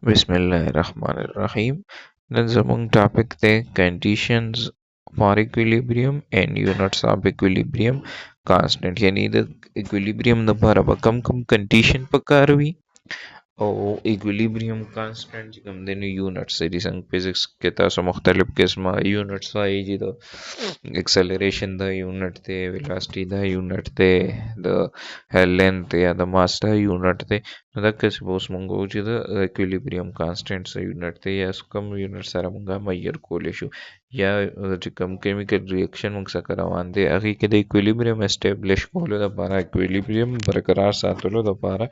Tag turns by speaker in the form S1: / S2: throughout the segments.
S1: Bismillahirrahmanirrahim. Then among topic the conditions for equilibrium and units of equilibrium constant. यानी the equilibrium the बराबर कम condition पकार हुई और equilibrium constant हम देने यूनिट्स है जिसंग फिजिक्स के तासो मुख्तलिफ किस्म यूनिट्स आई जी तो एक्सेलरेशन द यूनिट थे वेलोसिटी द यूनिट थे द लेंथ या द मास द यूनिट थे ಅದಕ್ಕೆ ಸಪೋಸ್ ಮಂಗೋ ಜಿದ equilibrium constants यूनिट थे या कम यूनिट सारा मंगा मैयर कोलेशु या कम केमिकल रिएक्शन मंग सकरावान दे अगी के इक्विलिब्रियम एस्टेब्लिश कोलो द पारा इक्विलिब्रियम बरकरार सातलो द पारा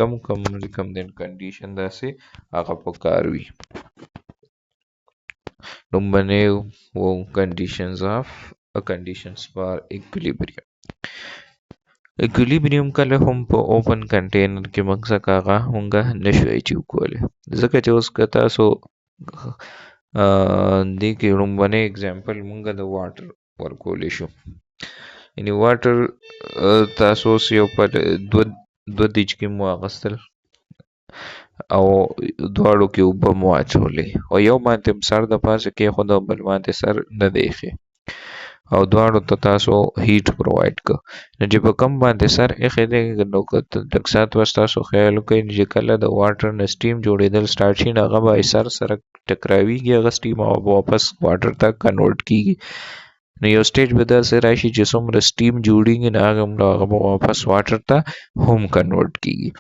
S1: कम दिन कंडीशन दासे आगा पकारवी नुम्बने वो conditions for equilibrium. Equilibrium kala हम open container के मकसद कागा होंगा नशे चिवकोले जैसे जो उसका था सो देखिए नुम्बने एग्जांपल मंगा द वाटर वर्कोलेशु इन वाटर तासो से ऊपर दो दिज की मुआगसल او دواړو کې اوبه مو اچولې او یو باندې سر د پاسه کې خو د بل باندې سر نه دی ایښی او دواړو ته تاسو هیټ پرووایډ کړ نو چې په کم باندې سر ایښی دی نو که لږ ساعت وس تاسو خیال وکړئ چې کله د واټر نه سټیم جوړېدل سټارټ شي نو هغه به سر سره ټکراویږي هغه سټیم او واپس واټر ته کنورټ کیږي نو یو سټیج به داسې راشي چې څومره سټیم جوړیږي نو هغه به واپس واټر ته هم کنورټ کیږي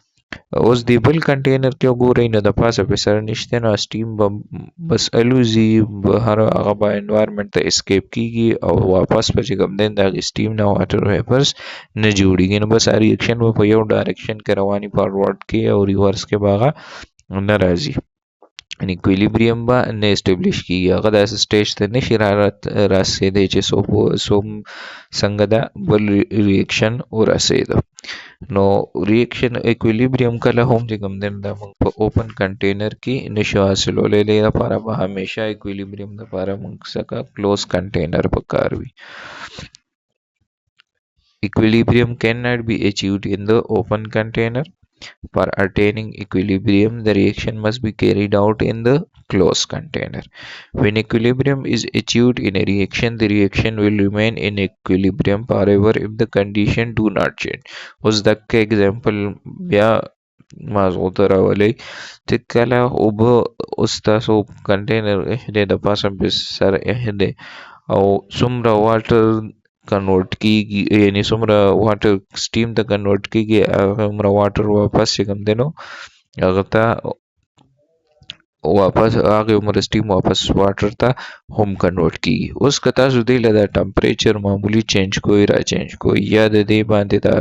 S1: اوس دی بل کنټینر کې وګورئ نو د پاسه په سر نشته نو سټیم به بس الوزي بهر هغه به انوایرمنٹ ته اسکیپ کیږي او واپس په چې کوم دین د سټیم نه واټر ویپرز نه جوړیږي نو بس ریاکشن په یو ډایرکشن کې رواني فارورډ کې او ریورس کې باغه نه راځي ان equilibrium به نه اسټابلیش کیږي هغه د سټیج ته نشي راسېدی چې سوم څنګه دا بل ریاکشن ورسېده نو ریاکشن equilibrium کله هم چې کوم دین دا موږ په اوپن کنټینر کې نشو حاصلولې لپاره به همیشه equilibrium لپاره موږ څخه کلوز کنټینر پکار وي equilibrium cannot be achieved in the open container. For attaining equilibrium, the reaction must be carried out in the closed container. When equilibrium is achieved in a reaction, the reaction will remain in equilibrium forever if the condition do not change. उस तक के example या माजूतर वाले تكلا وب استاسو container إحدى دپاسه بسر إحدى او سمرا water کنورټ کیږي یعنی څومره واټر سټیم ته کنورټ کیږي هغه واټر واپس کوم دینو هغه ته واپس هغه عمر سټیم واپس واټر ته هم کنورټ کیږي اوس کتا زو دی له ټمپریچر معمولی چینج کوئی را چینج کوئی یا د دې باندې دا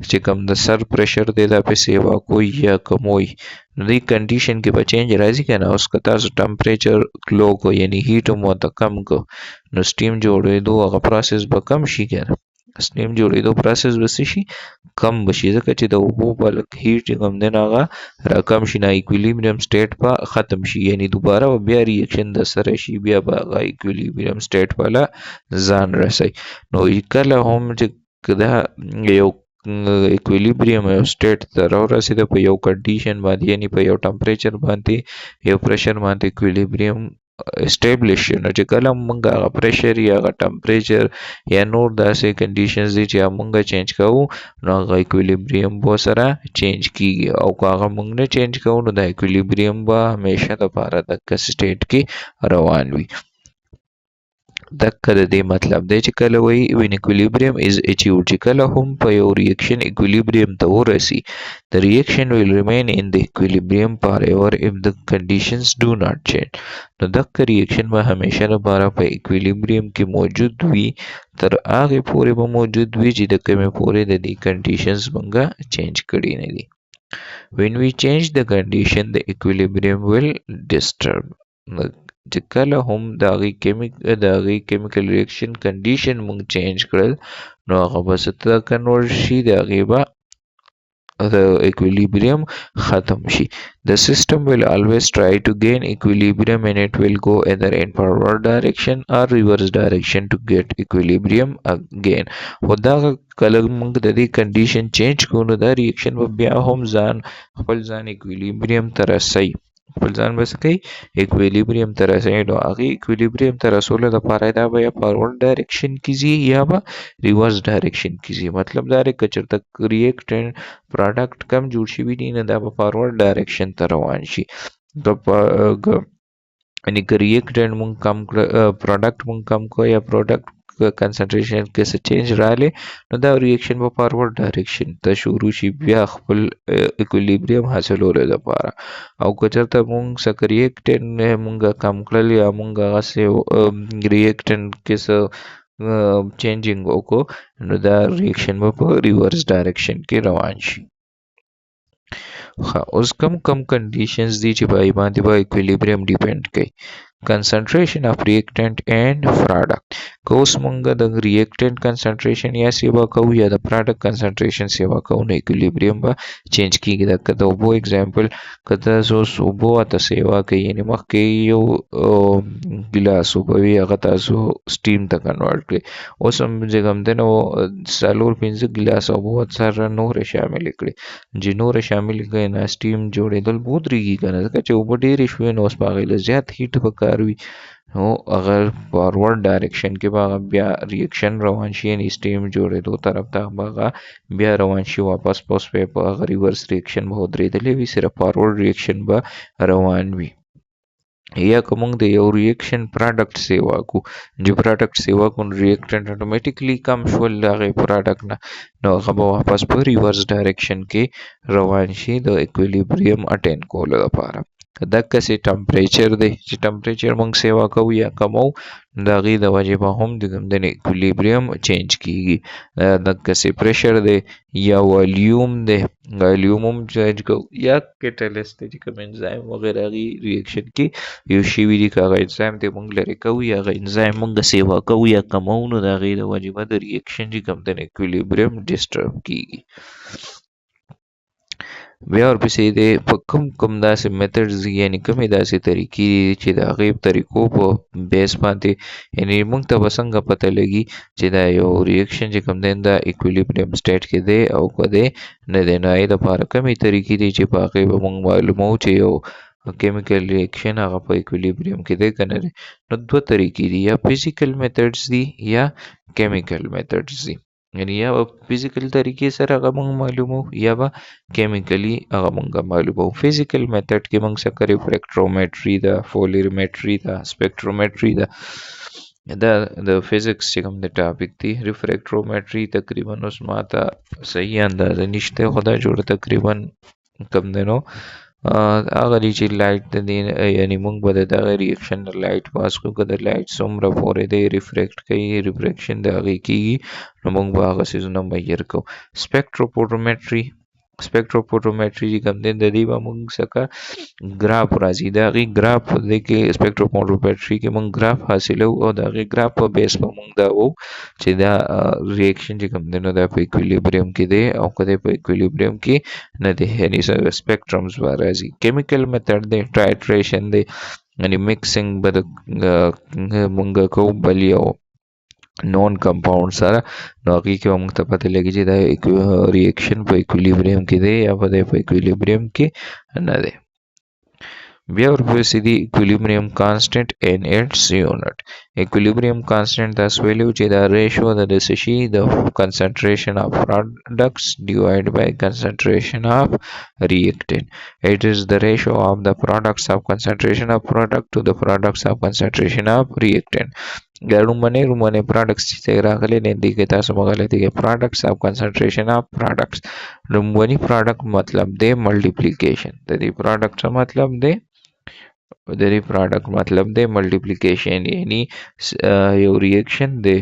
S1: چې کوم د سر پریشر دی دا په سیوا کوئی یا کموي نو دې کنډیشن کې به چینج راځي کنه اوس کتا زو ټمپریچر لو کو یعنی هیټ مو ته کم کو نو سټیم جوړېدو هغه پروسس به کم شي کنه سټیم جوړېدو پروسس وسې شي کم بشي ځکه چې د اوبو بلک هیټ کوم دی هغه راکم شي نه ایکویلیبریم سټیټ په ختم شي یعنی دوباره بیا ریاکشن د سره شي بیا به هغه ایکویلیبریم سټیټ والا ځان رسي نو کله هم چې دا یو equilibrium یو سټیټ ته راورسېده په یو کنډیشن باندې یعنی په یو ټمپریچر باندې یو پریشر باندې equilibrium اسټابلیش نو چې کله موږ هغه پریشر یا هغه ټمپریچر یا نور داسې کنډیشنز دي چې موږ چینج کوو نو هغه equilibrium به سره چینج کیږي او که هغه موږ نه چینج کوو نو د equilibrium به همیشه لپاره د سټیټ کې روان وي دکه د دې مطلب دی چې کله وایي when equilibrium is achieved چې کله هم په یو ریاکشن equilibrium ته ورسي the reaction will remain in the equilibrium forever if the conditions do not change نو دکه ریاکشن به همیشه لپاره په equilibrium کې موجود وي تر هغه پورې به موجود وي چې د کومه پورې د دې conditions مونږه چینج کړي نه دي when we change the condition the equilibrium will disturb چې کله هم د هغې کیمیکل ریاکشن کنډیشن مونږ چینج کړل نو هغه به څه ته کنورټ شي د هغې به د equilibrium ختم شي the system will always try to gain equilibrium and it will go either in forward direction or reverse direction to get equilibrium again خو دا کله موږ د دې کنډیشن چینج کوو نو دا ریاکشن به بیا هم خپل ځان equilibrium ته رسوي خپل ځان به څه کوي اکویلیبریم ته رسوي. نو هغې اکویلیبریم ته رسولو دپاره دا به یا فارورډ ډایرکشن کې ځي یا به ریورس ډایرکشن کې ځي. مطلب دا دی که چېرته ریاکټنټ پراډکټ کم جوړ شوي دي نو دا به فارورډ ډایرکشن ته روان شي. یعنې که ریاکټنټ مونږ کم کړه پراډکټ مونږ کم کړو یا پروډکټ کنسنټریشن کې څه چینج راغلی نو دا ریاکشن به فارورډ ډایرکشن ته شروع شي بیا خپل اکویلیبریم حاصلولو دپاره. او که چېرته مونږ څه ریاکټنټ مونږ کم کړل یا مونږ هغسې ریاکټنټ کې څه چینجینګ وکړو نو دا ریاکشن به په ریورس ډایرکشن کې روان شي. اوس کم کنډیشنز دي چې په هغې باندې به اکویلیبریم ډیپینډ کوي. concentration of reactant and product. که اوس مونږ د ریاکټنټ کنسنټریشن یا سیوا کوو یا د پراډکټ کنسنټریشن سیوا کوو نو اکویلیبریم به چینج کیږي. لکه د اوبو اگزامپل که تاسو اوبو ته سیوا کوئ یعنې مخکې یو ګیلاس اوبه وي هغه تاسو سټیم ته کنورټ کړئ. اوس هم چې کوم دی نو 4-5 ګیلاس اوبو سره نورې شاملې کړئ چې نورې شاملې کړئ نه سټیم جوړېدل ودرېږي که نه ځکه چې اوبه ډېرې شوې نو اوس په هغې له زیات هیټ پکار وي نو هغه فارورډ ډایرکشن کې به هغه بیا ریاکشن روان شي یعنې سټیم جوړېدو طرف ته به هغه بیا روان شي واپس په اوس په هغه ریورس ریاکشن به ودرېدلی وي صرف فارورډ ریاکشن به روان وي. یا که موږ د یو ریاکشن پراډکټ سیوا کو چې پراډکټ سیوا کو نو ریاکټنټ اتوماتیکلی کم شول د هغې پراډکټ نه نو هغه به واپس په ریورس ډایرکشن کې روان شي د اکویلیبریم اټین کولو لپاره. دقسې ټمپریچر دی چې ټمپریچر موږ سیوا کوو یا کموو د هغې د وجې به هم د اکویلیبریم چینج کیږي. دقسې پریشر دی یا والیوم دی والیوم هم چینج کوو یا کیټلیسټ دی چې کوم انزایم وغیره هغې ریاکشن کې یو شوي دي که هغه انزایم دی موږ لرې کوو یا هغه انزایم موږ سیوا کوو یا کموو نو د هغې د وجې به د ریاکشن چې کوم دی اکویلیبریم ډسټرب کیږي. بیا ورپسې دی په کوم داسې میتډز دي یعنې کومې داسې طریقې دي چې د هغې طریقو په بیس باندې یعنې موږ ته به څنګه پته لګي چې دا یو ریاکشن چې کوم دی دا اکویلیبریم سټیټ کې دی او که دی نه دی. نو هغې دپاره کومې طریقې دي چې په هغې به موږ معلوموو چې یو کیمیکل ریاکشن هغه په اکویلیبریم کې دی که نه دی. نو 2 طریقې دي یا فزیکل میتډز دي یا کیمیکل میتډز دي. یعنې یا به فزیکل طریقې سره هغه موږ معلوموو یا به کیمیکلي هغه موږ معلوموو. فزیکل میتډ کې موږ څه کوو ریفریکټرومیټري ده فولریمیټري ده سپیکټرومیټري ده دا د فزیکس چې کوم د ټاپک دی. ریفریکټرومیټري تقریبا اوس ماته صحیح اندازه نشته خو دا جوړه تقریبا کم دی نو هغه دی چې لایټ د دې یعنې موږ به د دغه ریاکشن نه لایټ پاس کړو که د لایټ څومره پورې دی ریفریکټ کوي ریفریکشن د هغې کېږي نو موږ به هغه څیزونه مهیر کوو. سپیکټروفوټومیټري چې کوم دی د دې به موږ څه کا ګراف راځي د هغې ګراف په دې کې سپیکټروفوټومیټري کې موږ ګراف حاصلوو او د هغې ګراف په بیس به موږ دا وو چې دا ریاکشن چې کوم دی نو دا په اکویلیبریم کې دی او که دی په اکویلیبریم کې نه دی یعنې سپیکټرمز به راځي. کیمیکل میتډ دی ټایټریشن دی یعنې میکسینګ به موږ کوو بل یو نون کمپاوند سره نو هغې کې به موږ ته پته لګي چې دا ریاکشن په اکویلیبریم کې دی یا به دی په اکویلیبریم کې نه دی. بیا ورپسې دی equilibrium constant and its unit. equilibrium constant تاسو ویلو چې دا ریشو د څه شي د concentration of products divided by concentration of reactant. It is the ratio of the products of concentration of product to the products of concentration of reactant. رومانه products چې راغلي نه دي کې تاسو مغلطي کې products of concentration of products. روماني product مطلب دی multiplication. د دې product څه مطلب دی د دې پراډکټ مطلب دی ملټیپلیکیشن یعنی یو ریاکشن دی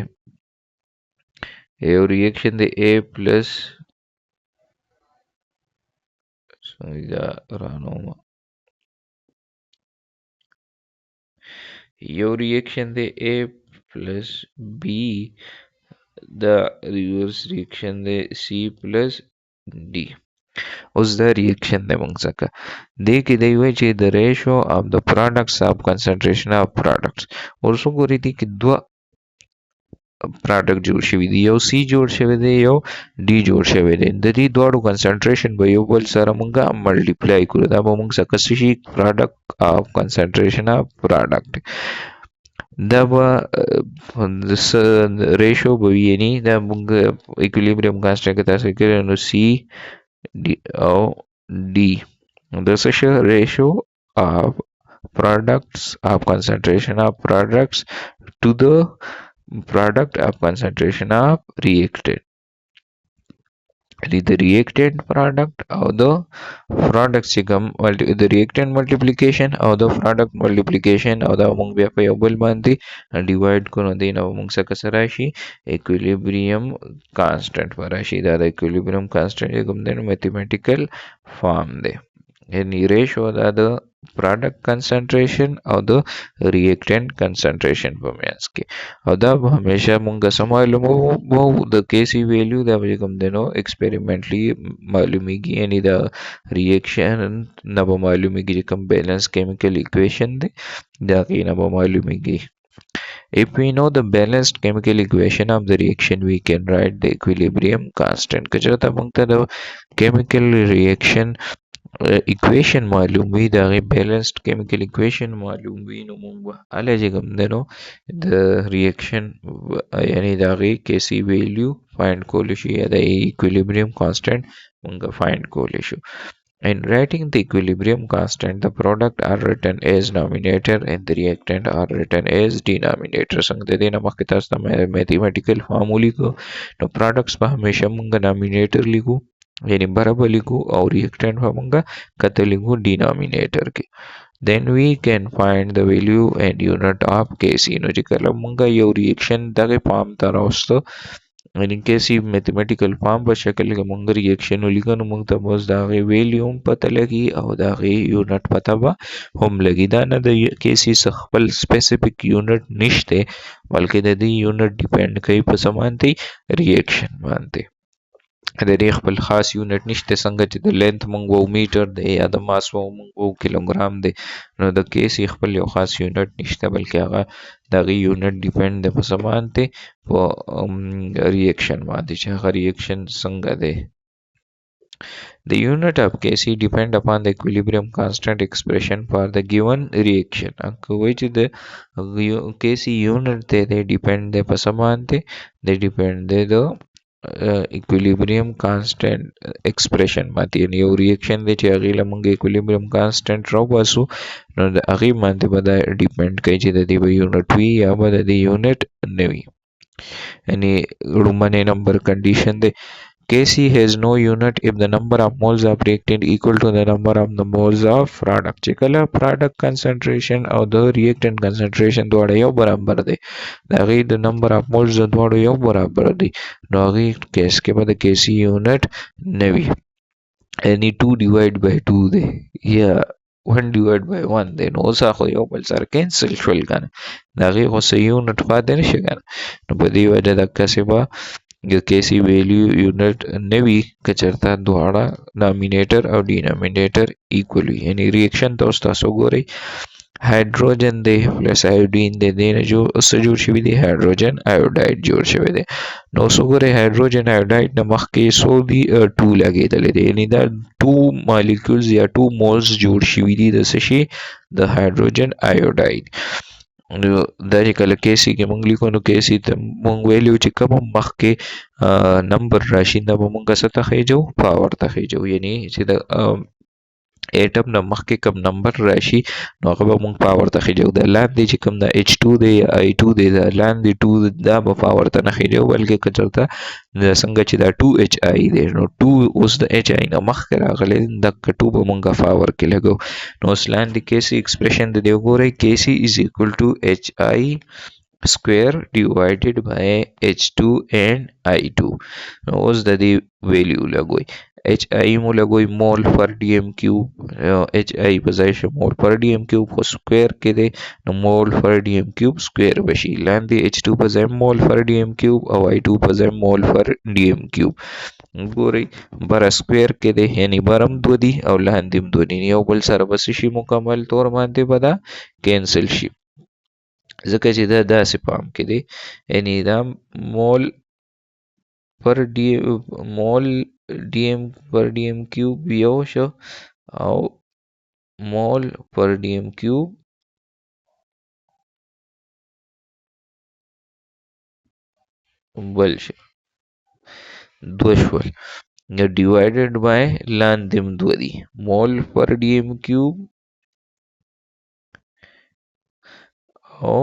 S1: A پلس یو ریاکشن دی A پلس B دا ریورس ریاکشن دی C پلس D. اوس دا ریاکشن دی موږ څنګه دې کې دی وایي چې د ریشو اف د پراډکټس اف کنسنټریشن اف پراډکټس ورسو ګوري دي کې پروډکټ جوړ شوی دی، یو سی جوړ شوی دی، یو ډي جوړ شوی دی. د دې دواړو کنسنټریشن به یو بل سره مونږه ملټیپلای کړو، دا به مونږ څخه څه شي پروډکټ اف کنسنټریشن اف پروډکټ. دا به ریشو به وي، یعنی دا مونږ ایکویلیبریم کانسټنټ کې تاسو کړی نو سی ډي او ډي د څه شي ریشو اف products of concentration of products to the product of concentration of reactant. The reactant product or the product چې کوم the reactant multiplication او the product multiplication او دا موږ بیا په یو بل باندې ډیوایډ کړو، دی نو موږ څه کس راشي equilibrium constant پر راشي. دا د equilibrium constant کوم دی نو mathematical form دی، یعنی ریشو دا د product concentration او د reactant concentration په منځ کې. او دا به همیشه مونږه سم معلومو د کیسی ویلیو دا به کوم دی نو ایکسپریمنټلی معلومیږي، یعنی دا ریاکشن نه به معلومیږي چې کوم بیلنس کیمیکل ایکویشن دی دا کې نه به معلومیږي. If we know the balanced chemical equation of the reaction, we can write the equilibrium constant. کچرته مونږ ته د chemical reaction equation معلوم وي، دا غي balanced chemical equation معلوم وي، نو مونږ به اله چې کوم دی نو د reaction یعنی دا غي کیسی ویلیو فایند کول شي یا د equilibrium constant مونږ فایند کول شو. In writing the equilibrium constant, the product are written as nominator and the reactant are written as denominator. څنګه د دې نه مخکې تاسو ته mathematical formula لیکو، نو products به همیشه مونږ nominator لیکو یعنی برابر لیکو او reactant به مونږ کته لیکو denominator کې. Then we can find the value and unit of Kc. نو چې کله مونږ یو reaction دغه فارم ته راوستو یعنی کیسی میتھمیټیکل فارم په شکل کې مونږ ریاکشن ولیکو، نو مونږ ته بس دا غي ویلیو هم پته لګي او دا غي یونټ پته به هم لګي. دا نه د کیسی خپل سپیسیفیک یونټ نشته، بلکې د دې یونټ ډیپند کوي په سمانتي ریاکشن باندې. د دې خپل خاص یونټ نشته، څنګه چې د لینث مونږ وو میټر دی یا د ماس وو مونږ وو کیلوګرام دی، نو د کیسی خپل یو خاص یونټ نشته، بلکې هغه دغه یونټ ډیپند ده په سمانته په ریاکشن باندې چې هغه ریاکشن څنګه دی. The unit of Kc depend upon the equilibrium constant expression for the given reaction. which the Kc unit they depend the په سمانته they depend the equilibrium constant expression باندې، یعنی یو ریاکشن دی چې هغه لمونږ equilibrium constant راو باسو، نو د هغه باندې به دا ډیپند کوي چې د دې به یونټ وي یا به د دې یونټ نه وي. یعنی رومانه نمبر کنډیشن دی Kc has no unit if the number of moles of reactant equal to the number of the moles of product. چې کله product concentration او د reactant concentration دواړه یو برابر دي، دا غي د number of moles دواړو یو برابر دي، نو هغه کیس کې به د Kc unit نه وي، یعنی 2 divided by 2 دی یا 1 divided by 1 دی، نو اوس خو یو بل سره کینسل شول کنه، دا غي خو سې یونټ پاتې نشي کنه، نو په دې وجه د کسبه د کیسی ویلیو یونټ نوی کچرتا دواړه نامینیټر او ډینامینیټر ایکوال وي. یعنی ریاکشن تاسو ګورئ هایدروجن دی پلس آیودین دی، دینه جو څه جوړ شوی دی هایدروجن آیوداید جوړ شوی دی، نو څو ګورئ هایدروجن آیوداید نه مخکې سو دی 2 لګیدل دی، یعنی دا 2 مالیکولز یا 2 مولز جوړ شوی دی د څه شي د هایدروجن آیوداید. نو دا چې کله کیسی کې مونږ لیکو نو کیسی ته مونږ ویلیو چې کوم مخکې نمبر راشي دا به مونږ څه ته خېجو پاور ته خېجو، یعنی چې د ایټم نه مخکې کوم نمبر راشي نو هغه به مونږ پاور ته خېجو. د لاندې چې کوم د H2 دی یا I2 دی د لاندې 2 دا به پاور ته نه خېجو، بلکې کچرته څنګه چې دا 2HI دی نو 2 اوس د HI نه مخکې راغلی د 2 به مونږه پاور کې لګو، نو اوس لاندې کیسی ایکسپریشن د دی وګورئ Kc is equal to HI square divided by H2 and I2. نو اوس د دې ویلیو لګوي HI مو لګوي مول پر ډي ام کیوب، HI په ځای شو مول پر ډي ام کیوب خو سکوير کې دی نو مول پر ډي ام کیوب سکوير بشي، لاندې H2 په ځای مول پر ډي ام کیوب او I2 په ځای مول پر ډي ام کیوب. ګورئ بر سکوير کې دی یعنی برم 2 دی او لاندې 2 دی، یو بل سره بس شي مکمل تور باندې بدا کینسل شي. ځکه چې دا داسې پام کې دی، یعنې دا مول ډي ام کیوب یو شو او مول پر ډي ام کیوب بل شو، دوه شول. ډیوایډډ بای لاندې هم دوه دي، مول پر ډي ام کیوب او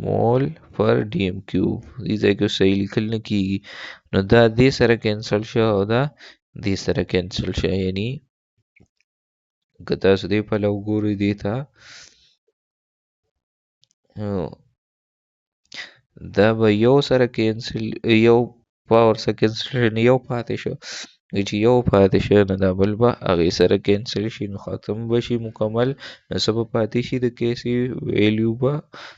S1: مول پر ډي ام کیوب. دې ځای کې صحیح لیکل نه کېږي، نو دا دې سره کینسل شو او دا دې سره کینسل شو. یعنی که تاسو دې پلوه وګورئ دې ته دا به یو سره کینسل، یو پاور سره کینسل شي، یو پاتې شو. چې یو پاتې شي نو دا بل به هغې سره کینسل شي، نو ختم به شي مکمل. نو څه به پاتې شي؟ د کیسي ویلیو به،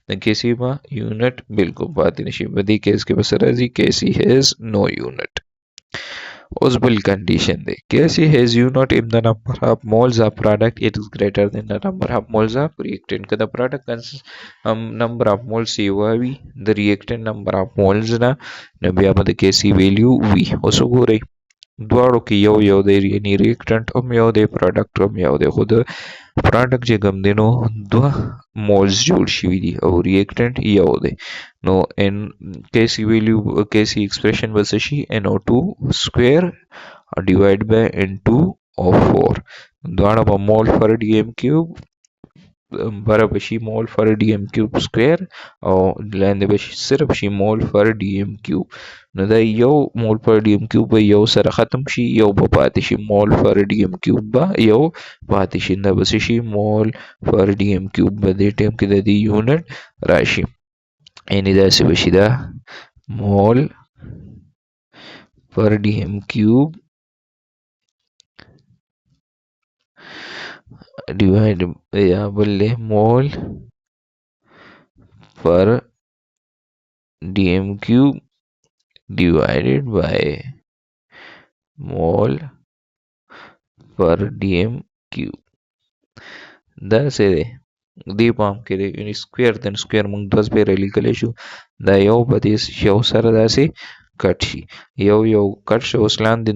S1: د کیسي به یونټ بالکل پاتې نشي. په دې کیس کې به څه راځي؟ کیسي هیز نو یونټ. اوس بل کنډیشن دی، کیسي هیز یونټ if the number of moles of product it is greater than the number of moles of reactant. که د product number of moles یوه وي د reactant number of moles نه، نو بیا به د کیسي ویلیو وي. اوس وګورئ دواړو کې یو دی، یعنی ریاکټنټ هم یو دی، پروډکټ هم یو دی، خو د پروډکټ چې کوم دی نو دوه مولز جوړ شوي دي او ریاکټنټ یو دی. نو ان کیسي ویلیو، کیسي ایکسپریشن به څه شي؟ NO2 سکویر ډیوایډ بای N2 او 4. دواړه به مول پر ډي ام کیوب بره به شي مول پر ډي ام کیوب سکویر او لاندې به صرف شي مول پر ډي ام کیوب. نو دا یو مول پر ډي ام کیوب به یو سره ختم شي، یو به پاتې شي، مول پر ډي ام کیوب به یو پاتې شي. دا به شي مول پر ډي ام کیوب به دې ټایم کې د دې یونټ راشي. یعنې داسې به شي دا مول پر ډي ام کیوب ډیوایډ یا بل دی مول پر ډي ام کیوب divided by mole per dm cube. دا څه دی؟ دې پام کې دی، یعنی سکویر دن سکویر موږ دوه سپیره لیکلی شو، دا یو به دې یو سره داسې کټ شي، یو کټ شو. اوس لاندې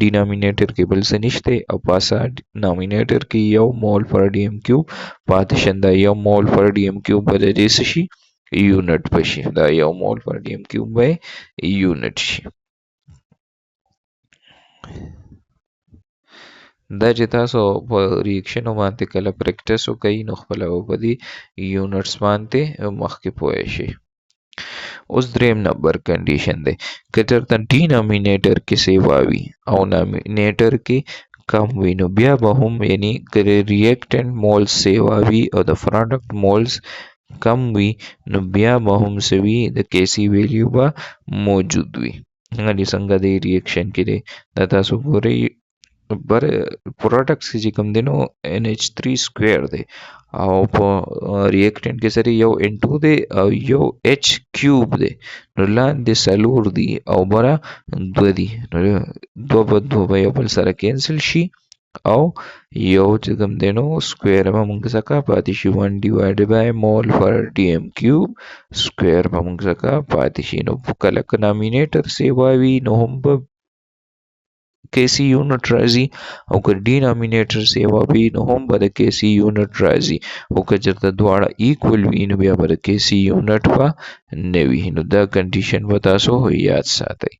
S1: ډینامینیټر کې بل څه نشته او پاسه نامینیټر کې یو مول پر ډي ام کیوب پاتې شي. دا یو مول پر ډي ام کیوب به د دې څه شي؟ یونټ به شي. دا یو مول پر ډي ام کیوب به یونټ شي. دا چې تاسو په ریاکشنو باندې کله پریکټس وکئ نو خپله به په دې یونټس باندې مخکې پوه شئ. اوس دریم نمبر کنډیشن دی، که چېرته ډینامینیټر کې سیوا وي او نامینیټر کې کم وي نو بیا به هم، یعنی که ریاکټنټ مولز سیوا وي او د پروډکټ مولز کم وي نو بیا به هم څه وي؟ د کیسي ویلیو به موجود وي. یعنې څنګه د ریاکشن کې دی، دا تاسو ګورئ بر پروډکټس کې چې کوم دی نو NH3 سکویر دی او په ریاکټنټ کې سره یو N2 دی او یو H کیوب دی، نو لاندې څلور دي او بره دوه دي، نو دوه به یو بل سره کینسل شي او یو چې کوم دی نو سکویر به موږ څخه پاتې شي 1 ډیوایډ بای مول پر ډي ام کیوب سکویر به موږ څخه پاتې شي. نو کله که نامینیټر سیوا وي نو هم به کیسي یونټ راځي او که ډینامینیټر سیوا وي نو هم به د کیسي یونټ راځي، او که چېرته دواړه ایکول وي نو بیا به د کیسي یونټ به نه وي. نو دا کنډیشن به تاسو یاد ساتئ.